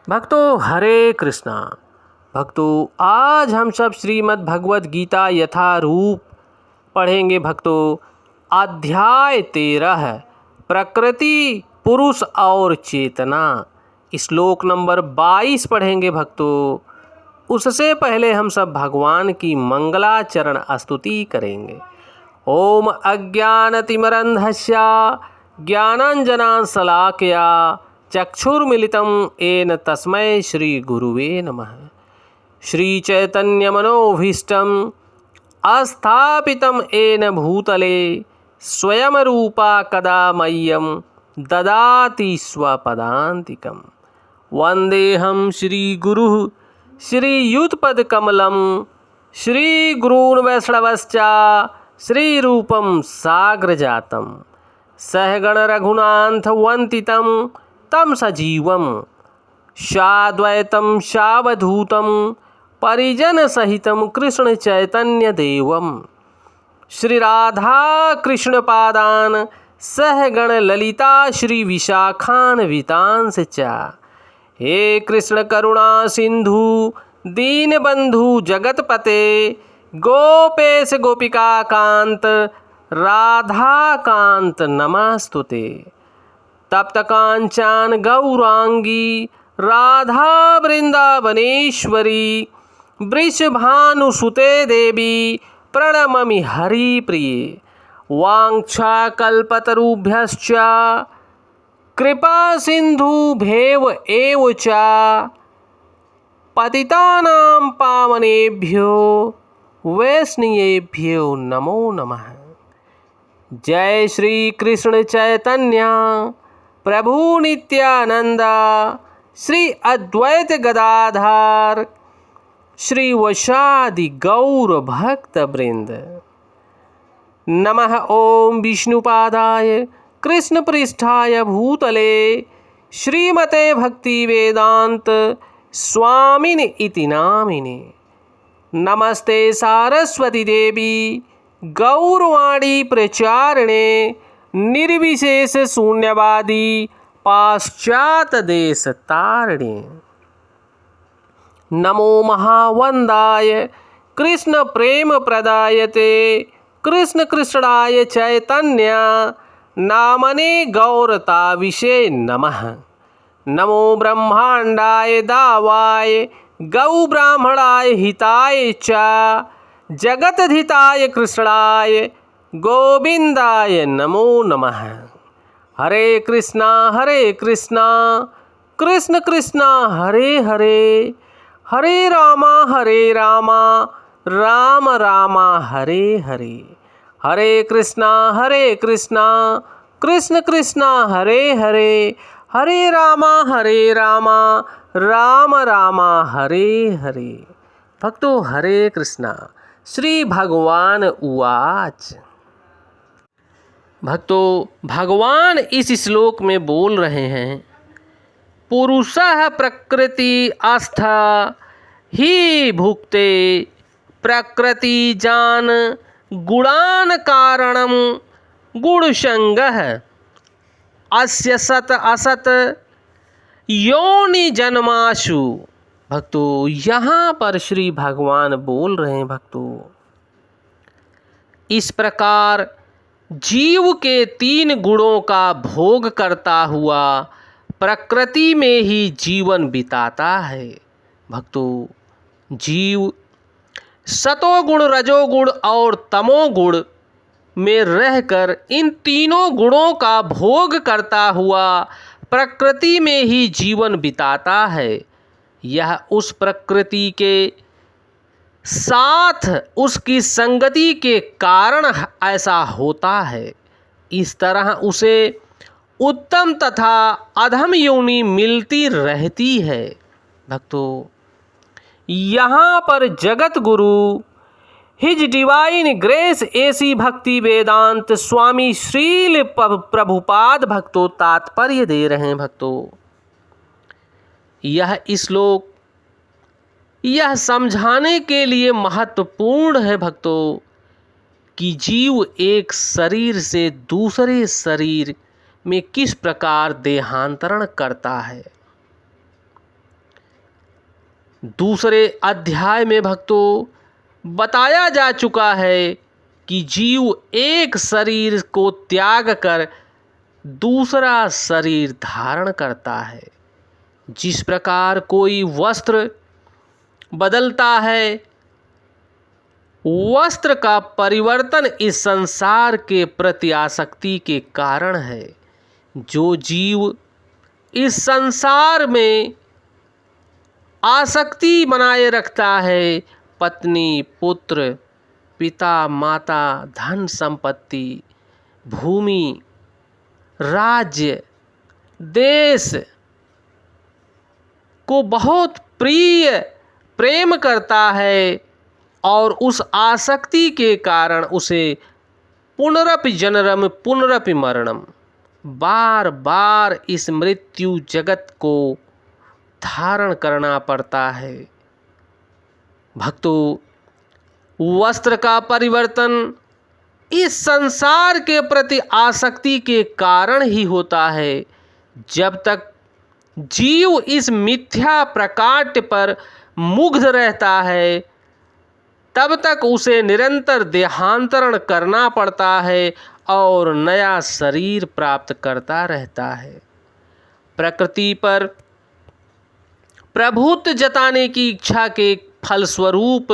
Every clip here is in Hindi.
भक्तों हरे कृष्णा। भक्तों आज हम सब श्रीमद् भगवद गीता यथारूप पढ़ेंगे। भक्तों अध्याय 13 प्रकृति पुरुष और चेतना, श्लोक नंबर 22 पढ़ेंगे। भक्तों उससे पहले हम सब भगवान की मंगलाचरण स्तुति करेंगे। ओम अज्ञानतिमिरन्धस्य ज्ञानाञ्जनशलाकया चक्षुर्मिलितं येन तस्मै श्रीगुरुवे नमः। श्रीचैतन्यमनोभीष्टं स्थापितं येन भूतले स्वयं रूपा कदा मह्यं ददाति स्वपदान्तिकं। वन्देऽहं श्रीगुरुः श्रीयुतपदकमलं श्रीगुरून् वैष्णवश्च श्रीरूपं साग्रजातं सहगण रघुनाथवन्दितं तं सजीवं साद्वैतं सावधूतं परिजनसहितं कृष्णचैतन्यदेवं श्रीराधाकृष्णपादान् सहगण ललिता श्रीविशाखान्वितांश्च च। हे कृष्ण करुणा सिंधु दीनबंधु जगतपते गोपेश गोपिका कांत राधा कांत नमस्तुते। तप्त कांचन गौरांगी राधा वृंदावनेश्वरी वृषभानुसुते देवी प्रणममि हरिप्रिये। वाञ्छाकल्पतरुभ्यश्च कृपा सिन्धुभ्येव एव च पतितानां पावनेभ्यो वैष्णवेभ्यो नमो नमः। जय श्री कृष्ण चैतन्य प्रभु नित्यानंद श्री अद्वैत गदाधर श्री वशादि गौर भक्त वृंद। नमः ओम विष्णुपादाय कृष्ण पृष्ठाय भूतले श्रीमते भक्ति वेदांत स्वामिने इति नामिने। नमस्ते सारस्वती देवी गौरवाणी प्रचारिणे निर्विशेष शून्यवादी पाश्चात देश तारिणे। नमो महावंदाय कृष्ण प्रेम प्रदायते कृष्ण कृष्णाय चैतन्य नामने गौरता विषे नमः। नमो ब्रह्मांडाय दावाय गौ ब्राह्मणाय हिताय च जगतधिताय कृष्णाय गोविंदाय नमो नमः। हरे कृष्णा कृष्ण कृष्णा हरे हरे हरे रामा राम राम हरे हरे। हरे कृष्णा कृष्ण कृष्ण हरे हरे हरे रामा राम राम हरे हरे। भक्तों हरे कृष्णा। श्री भगवान उवाच। भक्तों भगवान इस श्लोक में बोल रहे हैं, पुरुषः प्रकृति अस्थ ही भुक्ते प्रकृति जान गुणान कारणम गुणसंगः अस्य सत असत योनि जन्माशु। भक्तों यहाँ पर श्री भगवान बोल रहे हैं, भक्तों इस प्रकार जीव के 3 गुणों का भोग करता हुआ प्रकृति में ही जीवन बिताता है। भक्तों जीव सतोगुण रजोगुण और तमोगुण में रहकर इन तीनों गुणों का भोग करता हुआ प्रकृति में ही जीवन बिताता है। यह उस प्रकृति के साथ उसकी संगति के कारण ऐसा होता है। इस तरह उसे उत्तम तथा अधम योनि मिलती रहती है। भक्तों यहाँ पर Jagat Guru his divine grace AC भक्ति वेदांत स्वामी श्रील प्रभुपाद भक्तों तात्पर्य दे रहे हैं। भक्तों यह श्लोक यह समझाने के लिए महत्वपूर्ण है भक्तों कि जीव एक शरीर से दूसरे शरीर में किस प्रकार देहांतरण करता है। दूसरे अध्याय में भक्तों बताया जा चुका है कि जीव एक शरीर को त्याग कर दूसरा शरीर धारण करता है। जिस प्रकार कोई वस्त्र बदलता है, वस्त्र का परिवर्तन इस संसार के प्रति आसक्ति के कारण है। जो जीव इस संसार में आसक्ति बनाए रखता है, पत्नी, पुत्र, पिता, माता, धन संपत्ति, भूमि, राज्य, देश को बहुत प्रेम करता है और उस आसक्ति के कारण उसे पुनरपि जननम पुनरपि मरणम, बार बार इस मृत्यु जगत को धारण करना पड़ता है। भक्तों, वस्त्र का परिवर्तन इस संसार के प्रति आसक्ति के कारण ही होता है। जब तक जीव इस मिथ्या प्रकाट्य पर मुग्ध रहता है, तब तक उसे निरंतर देहांतरण करना पड़ता है और नया शरीर प्राप्त करता रहता है। प्रकृति पर प्रभुत्व जताने की इच्छा के फलस्वरूप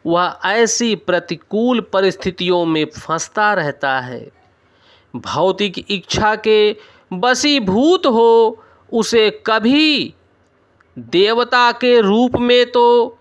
वह ऐसी प्रतिकूल परिस्थितियों में फंसता रहता है। भौतिक इच्छा के वशीभूत हो उसे कभी देवता के रूप में तो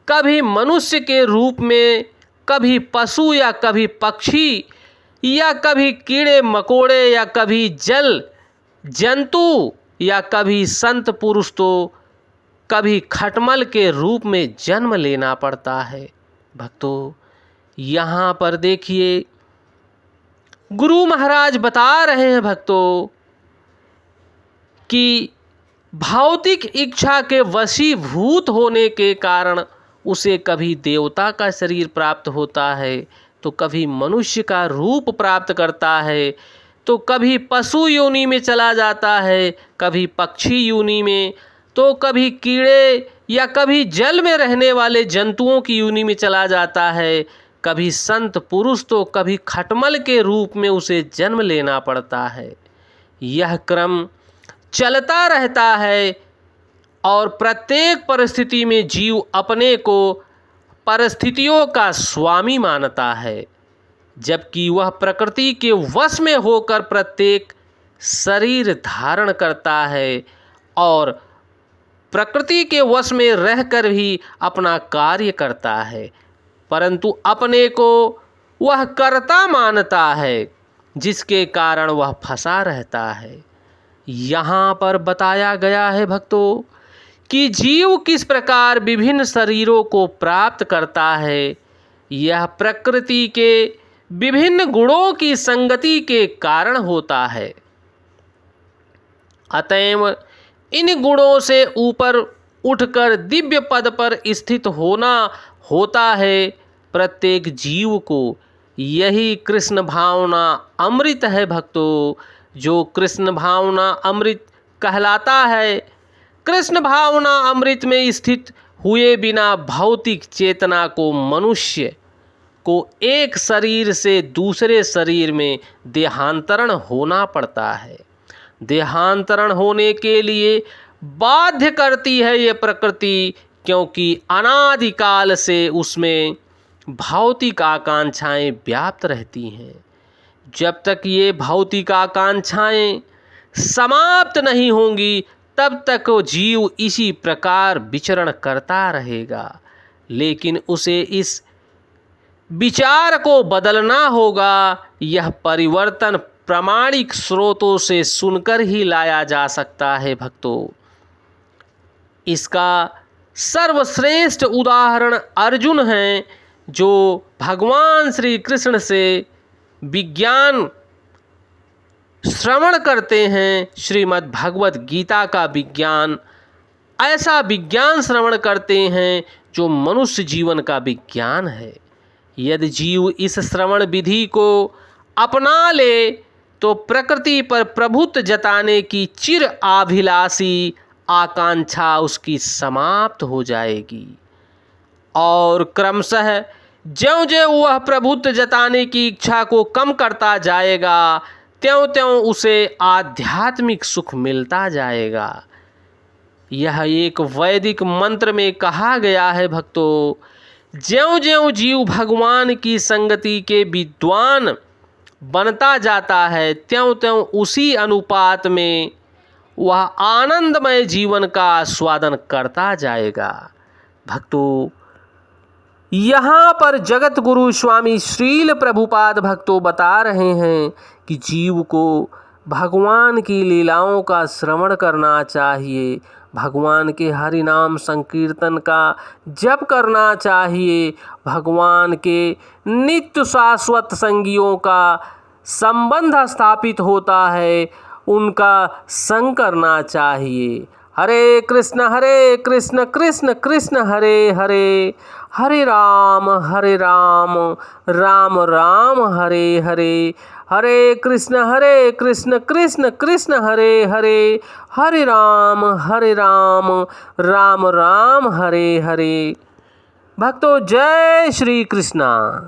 कभी मनुष्य के रूप में, कभी पशु या कभी पक्षी या कभी कीड़े मकोड़े या कभी जल जंतु या कभी संत पुरुष तो कभी खटमल के रूप में जन्म लेना पड़ता है। भक्तों, यहाँ पर देखिए गुरु महाराज बता रहे हैं भक्तों कि भौतिक इच्छा के वशीभूत होने के कारण उसे कभी देवता का शरीर प्राप्त होता है, तो कभी मनुष्य का रूप प्राप्त करता है, तो कभी पशु योनि में चला जाता है, कभी पक्षी योनि में, तो कभी कीड़े या कभी जल में रहने वाले जंतुओं की योनि में चला जाता है, कभी संत पुरुष तो कभी खटमल के रूप में उसे जन्म लेना पड़ता है। यह क्रम चलता रहता है और प्रत्येक परिस्थिति में जीव अपने को परिस्थितियों का स्वामी मानता है, जबकि वह प्रकृति के वश में होकर प्रत्येक शरीर धारण करता है और प्रकृति के वश में रहकर भी अपना कार्य करता है, परंतु अपने को वह कर्ता मानता है, जिसके कारण वह फंसा रहता है। यहाँ पर बताया गया है भक्तों कि जीव किस प्रकार विभिन्न शरीरों को प्राप्त करता है। यह प्रकृति के विभिन्न गुणों की संगति के कारण होता है। अतएव इन गुणों से ऊपर उठकर दिव्य पद पर स्थित होना होता है प्रत्येक जीव को। यही कृष्ण भावना अमृत है भक्तों, जो कृष्ण भावना अमृत कहलाता है। कृष्ण भावना अमृत में स्थित हुए बिना भौतिक चेतना को मनुष्य को एक शरीर से दूसरे शरीर में देहांतरण होना पड़ता है। देहांतरण होने के लिए बाध्य करती है ये प्रकृति, क्योंकि अनादिकाल से उसमें भौतिक आकांक्षाएं व्याप्त रहती हैं। जब तक ये भौतिक आकांक्षाएं समाप्त नहीं होंगी, तब तक वो जीव इसी प्रकार विचरण करता रहेगा। लेकिन उसे इस विचार को बदलना होगा। यह परिवर्तन प्रामाणिक स्रोतों से सुनकर ही लाया जा सकता है भक्तों। इसका सर्वश्रेष्ठ उदाहरण अर्जुन हैं, जो भगवान श्री कृष्ण से विज्ञान श्रवण करते हैं। श्रीमद् भगवत गीता का विज्ञान, ऐसा विज्ञान श्रवण करते हैं जो मनुष्य जीवन का विज्ञान है। यदि जीव इस श्रवण विधि को अपना ले तो प्रकृति पर प्रभुत्व जताने की चिर अभिलाषी आकांक्षा उसकी समाप्त हो जाएगी और क्रमशः ज्यों-ज्यों वह प्रभुत्व जताने की इच्छा को कम करता जाएगा, त्यों-त्यों उसे आध्यात्मिक सुख मिलता जाएगा। यह एक वैदिक मंत्र में कहा गया है भक्तों, ज्यों-ज्यों जीव भगवान की संगति के विद्वान बनता जाता है, त्यों-त्यों उसी अनुपात में वह आनंदमय जीवन का आस्वादन करता जाएगा। भक्तों, यहाँ पर जगत गुरु स्वामी श्रील प्रभुपाद भक्तों बता रहे हैं कि जीव को भगवान की लीलाओं का श्रवण करना चाहिए, भगवान के हरि नाम संकीर्तन का जप करना चाहिए, भगवान के नित्य शाश्वत संगियों का संबंध स्थापित होता है, उनका संग करना चाहिए। हरे कृष्ण कृष्ण कृष्ण हरे हरे, हरे राम राम राम हरे हरे, हरे कृष्ण कृष्ण कृष्ण हरे हरे, हरे राम राम राम हरे हरे। भक्तों, जय श्री कृष्णा।